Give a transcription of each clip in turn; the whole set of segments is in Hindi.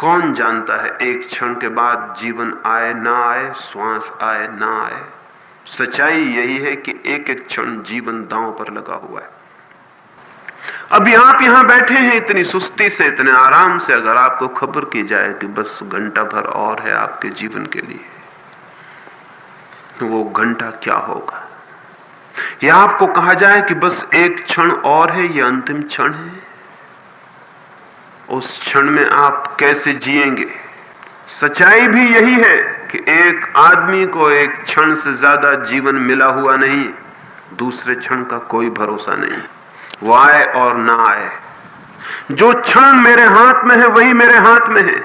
कौन जानता है एक क्षण के बाद जीवन आए ना आए, श्वास आए ना आए। सच्चाई यही है कि एक एक क्षण जीवन दांव पर लगा हुआ है। अभी आप यहां बैठे हैं इतनी सुस्ती से, इतने आराम से, अगर आपको खबर की जाए कि बस घंटा भर और है आपके जीवन के लिए, तो वो घंटा क्या होगा? या आपको कहा जाए कि बस एक क्षण और है, ये अंतिम क्षण है, उस क्षण में आप कैसे जिएंगे? सच्चाई भी यही है कि एक आदमी को एक क्षण से ज्यादा जीवन मिला हुआ नहीं, दूसरे क्षण का कोई भरोसा नहीं, वो आए और ना आए। जो क्षण मेरे हाथ में है वही मेरे हाथ में है।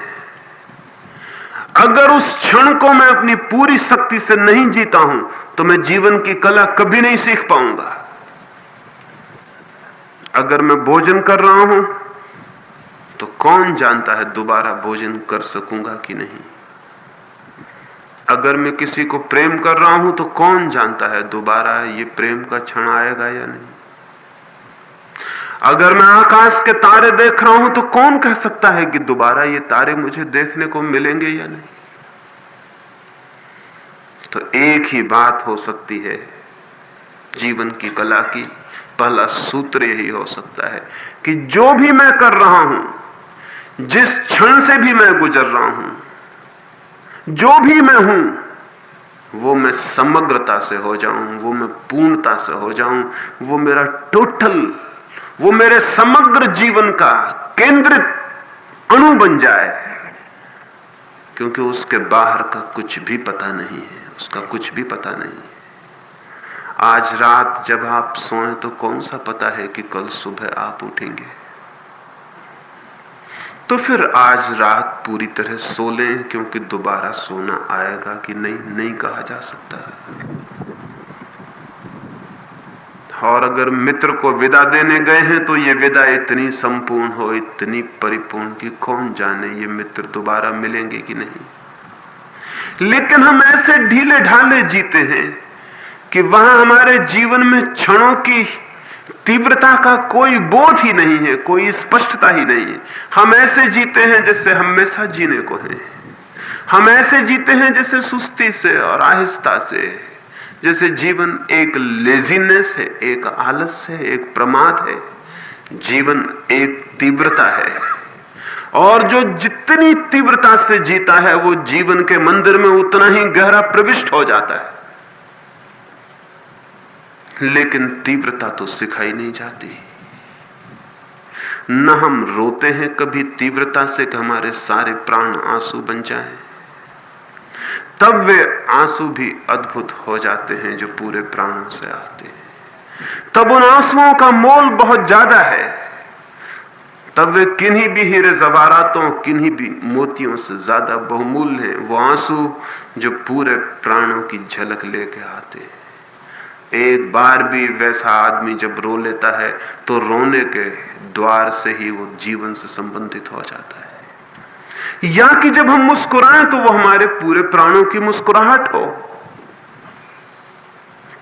अगर उस क्षण को मैं अपनी पूरी शक्ति से नहीं जीता हूं तो मैं जीवन की कला कभी नहीं सीख पाऊंगा। अगर मैं भोजन कर रहा हूं तो कौन जानता है दोबारा भोजन कर सकूंगा कि नहीं। अगर मैं किसी को प्रेम कर रहा हूं तो कौन जानता है दोबारा ये प्रेम का क्षण आएगा या नहीं। अगर मैं आकाश के तारे देख रहा हूं तो कौन कह सकता है कि दोबारा ये तारे मुझे देखने को मिलेंगे या नहीं। तो एक ही बात हो सकती है जीवन की कला की, पहला सूत्र यही हो सकता है कि जो भी मैं कर रहा हूं, जिस क्षण से भी मैं गुजर रहा हूं, जो भी मैं हूं, वो मैं समग्रता से हो जाऊं, वो मैं पूर्णता से हो जाऊं, वो मेरा टोटल, वो मेरे समग्र जीवन का केंद्रित अणु बन जाए, क्योंकि उसके बाहर का कुछ भी पता नहीं है, उसका कुछ भी पता नहीं है। आज रात जब आप सोएं तो कौन सा पता है कि कल सुबह आप उठेंगे। तो फिर आज रात पूरी तरह सो लें, क्योंकि दोबारा सोना आएगा कि नहीं कहा जा सकता। और अगर मित्र को विदा देने गए हैं तो ये विदा इतनी संपूर्ण हो, इतनी परिपूर्ण कि कौन जाने ये मित्र दोबारा मिलेंगे कि नहीं। लेकिन हम ऐसे ढीले ढाले जीते हैं कि वहां हमारे जीवन में क्षणों की तीव्रता का कोई बोध ही नहीं है, कोई स्पष्टता ही नहीं है। हम ऐसे जीते हैं जैसे हमेशा जीने को है। हम ऐसे जीते हैं जैसे सुस्ती से और आहिस्ता से, जैसे जीवन एक लेजीनेस है, एक आलस है, एक प्रमाद है। जीवन एक तीव्रता है, और जो जितनी तीव्रता से जीता है वो जीवन के मंदिर में उतना ही गहरा प्रविष्ट हो जाता है। लेकिन तीव्रता तो सिखाई नहीं जाती। न हम रोते हैं कभी तीव्रता से कि हमारे सारे प्राण आंसू बन जाएं, तब वे आंसू भी अद्भुत हो जाते हैं जो पूरे प्राणों से आते हैं। तब उन आंसुओं का मोल बहुत ज्यादा है, तब वे किन्हीं भी हीरे जवाहरातों, किन्हीं भी मोतियों से ज्यादा बहुमूल्य हैं। वो आंसू जो पूरे प्राणों की झलक लेके आते हैं। एक बार भी वैसा आदमी जब रो लेता है तो रोने के द्वार से ही वो जीवन से संबंधित हो जाता है। या कि जब हम मुस्कुराएं तो वो हमारे पूरे प्राणों की मुस्कुराहट हो,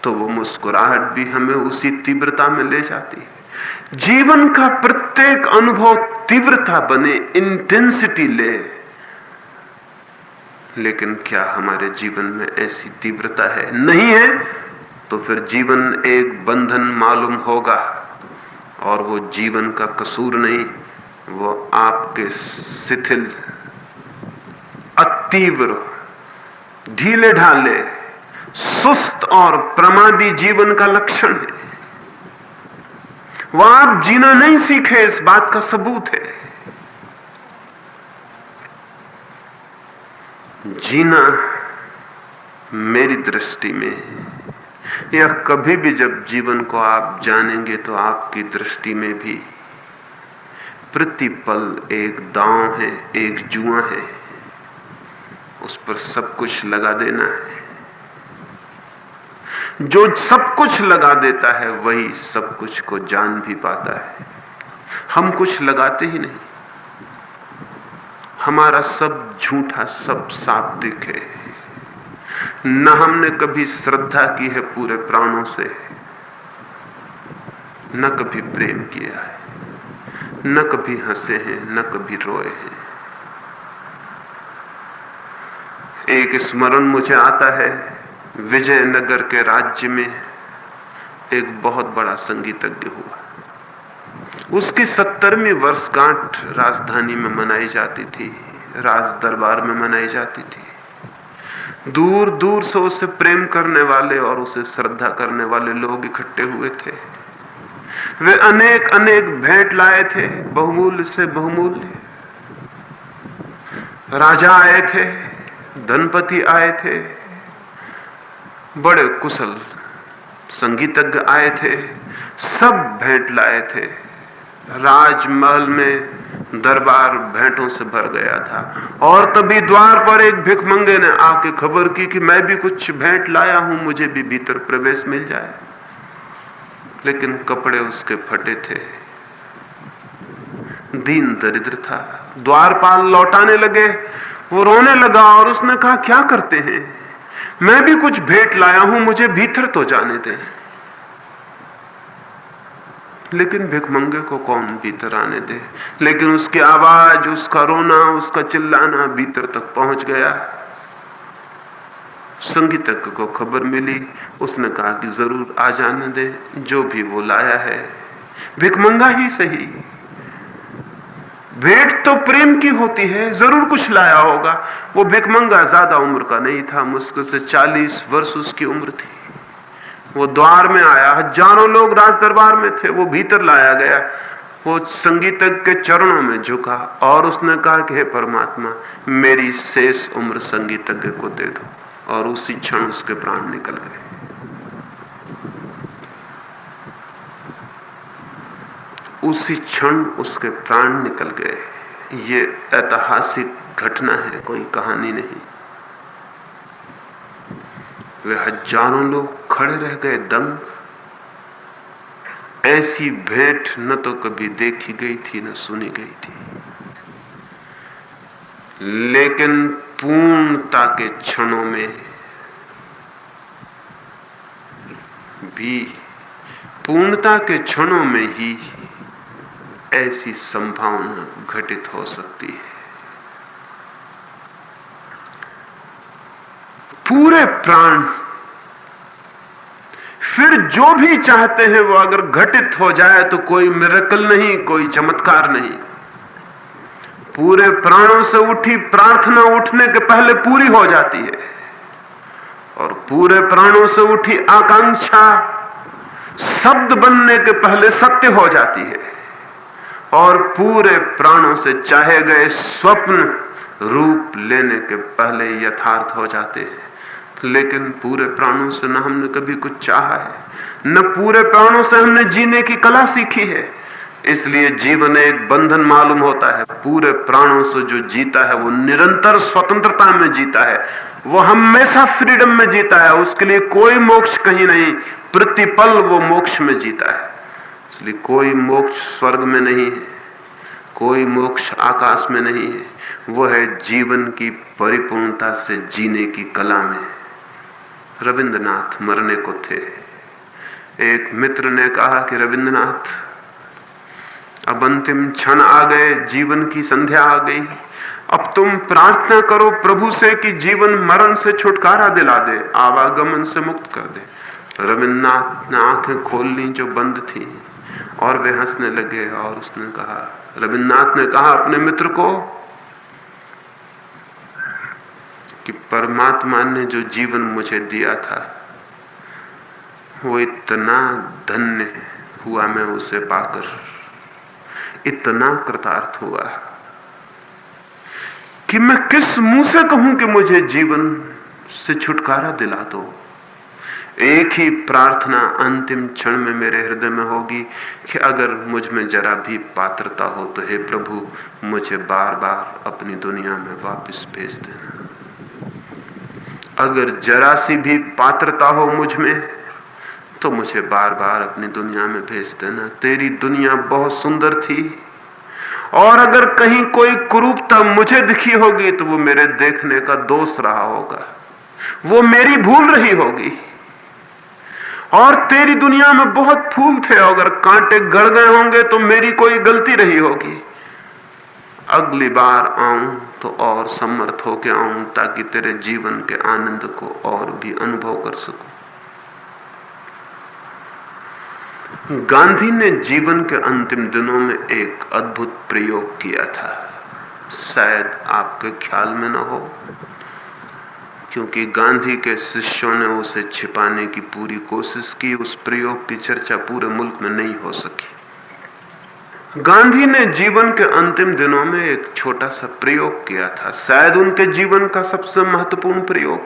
तो वो मुस्कुराहट भी हमें उसी तीव्रता में ले जाती है। जीवन का प्रत्येक अनुभव तीव्रता बने, इंटेंसिटी ले। लेकिन क्या हमारे जीवन में ऐसी तीव्रता है? नहीं है तो फिर जीवन एक बंधन मालूम होगा, और वो जीवन का कसूर नहीं, वो आपके शिथिल, अतीव्र, ढीले ढाले, सुस्त और प्रमादी जीवन का लक्षण है। वो आप जीना नहीं सीखे, इस बात का सबूत है। जीना मेरी दृष्टि में, या कभी भी जब जीवन को आप जानेंगे तो आपकी दृष्टि में भी प्रतिपल एक दांव है, एक जुआ है, उस पर सब कुछ लगा देना है। जो सब कुछ लगा देता है वही सब कुछ को जान भी पाता है। हम कुछ लगाते ही नहीं, हमारा सब झूठा, सब शाब्दिक है। न हमने कभी श्रद्धा की है पूरे प्राणों से, न कभी प्रेम किया है, न कभी हंसे हैं, न कभी रोए हैं। एक स्मरण मुझे आता है, विजयनगर के राज्य में एक बहुत बड़ा संगीतज्ञ हुआ। उसकी 70वीं वर्षगांठ राजधानी में मनाई जाती थी, राज दरबार में मनाई जाती थी। दूर दूर से उसे प्रेम करने वाले और उसे श्रद्धा करने वाले लोग इकट्ठे हुए थे। वे अनेक अनेक भेंट लाए थे, बहुमूल्य से बहुमूल्य। राजा आए थे, धनपति आए थे, बड़े कुशल संगीतज्ञ आए थे, सब भेंट लाए थे। राजमहल में दरबार भेंटों से भर गया था। और तभी द्वार पर एक भिखमंगे ने आके खबर की कि मैं भी कुछ भेंट लाया हूं, मुझे भी भीतर प्रवेश मिल जाए। लेकिन कपड़े उसके फटे थे, दीन दरिद्र था। द्वारपाल लौटाने लगे, वो रोने लगा और उसने कहा, क्या करते हैं? मैं भी कुछ भेंट लाया हूं, मुझे भीतर तो जाने दें। लेकिन भिखमंगे को कौन भीतर आने दे? लेकिन उसकी आवाज, उसका रोना, उसका चिल्लाना भीतर तक पहुंच गया। संगीतज्ञ को खबर मिली, उसने कहा कि जरूर आ जाने दे, जो भी वो लाया है, भिखमंगा ही सही, भेंट तो प्रेम की होती है, जरूर कुछ लाया होगा। वो भिखमंगा ज्यादा उम्र का नहीं था, मुश्किल से 40 वर्ष उसकी उम्र थी। वो द्वार में आया, हजारों लोग राज दरबार में थे, वो भीतर लाया गया। वो संगीतज्ञ के चरणों में झुका और उसने कहा कि हे परमात्मा, मेरी शेष उम्र संगीतज्ञ को दे दो। और उसी क्षण उसके प्राण निकल गए। उसी क्षण उसके प्राण निकल गए। ये ऐतिहासिक घटना है, कोई कहानी नहीं। वे हजारों लोग खड़े रह गए दंग। ऐसी भेंट न तो कभी देखी गई थी, न सुनी गई थी। लेकिन पूर्णता के क्षणों में भी, पूर्णता के क्षणों में ही ऐसी संभावना घटित हो सकती है। पूरे प्राण, फिर जो भी चाहते हैं वो अगर घटित हो जाए तो कोई मिरेकल नहीं, कोई चमत्कार नहीं। पूरे प्राणों से उठी प्रार्थना उठने के पहले पूरी हो जाती है, और पूरे प्राणों से उठी आकांक्षा शब्द बनने के पहले सत्य हो जाती है, और पूरे प्राणों से चाहे गए स्वप्न रूप लेने के पहले यथार्थ हो जाते हैं। लेकिन पूरे प्राणों से न हमने कभी कुछ चाहा है, न पूरे प्राणों से हमने जीने की कला सीखी है। इसलिए जीवन एक बंधन मालूम होता है। पूरे प्राणों से जो जीता है वो निरंतर स्वतंत्रता में जीता है, वो हमेशा फ्रीडम में जीता है। उसके लिए कोई मोक्ष कहीं नहीं, प्रतिपल वो मोक्ष में जीता है। इसलिए कोई मोक्ष स्वर्ग में नहीं है, कोई मोक्ष आकाश में नहीं है, वो है जीवन की परिपूर्णता से जीने की कला में। रविंद्रनाथ मरने को थे। एक मित्र ने कहा कि रविंद्रनाथ, अब अंतिम क्षण आ गए, जीवन की संध्या आ गई, अब तुम प्रार्थना करो प्रभु से कि जीवन मरण से छुटकारा दिला दे, आवागमन से मुक्त कर दे। रविंद्रनाथ ने आंखें खोल ली जो बंद थी, और वे हंसने लगे। और उसने कहा, रविंद्रनाथ ने कहा अपने मित्र को कि परमात्मा ने जो जीवन मुझे दिया था वो इतना धन्य हुआ, मैं उसे पाकर इतना कृतार्थ हुआ कि मैं किस मुंह से कहूं कि मुझे जीवन से छुटकारा दिला दो। एक ही प्रार्थना अंतिम क्षण में मेरे हृदय में होगी कि अगर मुझ में जरा भी पात्रता हो तो हे प्रभु, मुझे बार बार अपनी दुनिया में वापस भेज देना। अगर जरा सी भी पात्रता हो मुझ में तो मुझे बार बार अपनी दुनिया में भेज देना। तेरी दुनिया बहुत सुंदर थी, और अगर कहीं कोई कुरूपता मुझे दिखी होगी तो वो मेरे देखने का दोष रहा होगा, वो मेरी भूल रही होगी। और तेरी दुनिया में बहुत फूल थे, अगर कांटे गड़ गए होंगे तो मेरी कोई गलती रही होगी। अगली बार आऊं तो और समर्थ होके आऊं, ताकि तेरे जीवन के आनंद को और भी अनुभव कर सकूं। गांधी ने जीवन के अंतिम दिनों में एक अद्भुत प्रयोग किया था, शायद आपके ख्याल में न हो, क्योंकि गांधी के शिष्यों ने उसे छिपाने की पूरी कोशिश की। उस प्रयोग की चर्चा पूरे मुल्क में नहीं हो सकी। गांधी ने जीवन के अंतिम दिनों में एक छोटा सा प्रयोग किया था, शायद उनके जीवन का सबसे महत्वपूर्ण प्रयोग।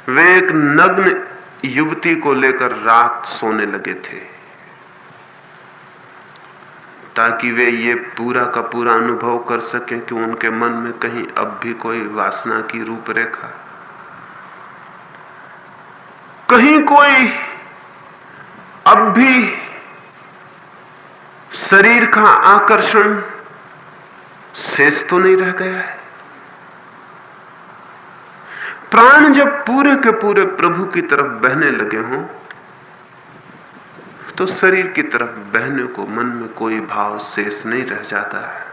वे एक नग्न युवती को लेकर रात सोने लगे थे, ताकि वे ये पूरा का पूरा अनुभव कर सकें कि उनके मन में कहीं अब भी कोई वासना की रूपरेखा, कहीं कोई अब भी शरीर का आकर्षण शेष तो नहीं रह गया है। प्राण जब पूरे के पूरे प्रभु की तरफ बहने लगे हों, तो शरीर की तरफ बहने को मन में कोई भाव शेष नहीं रह जाता है।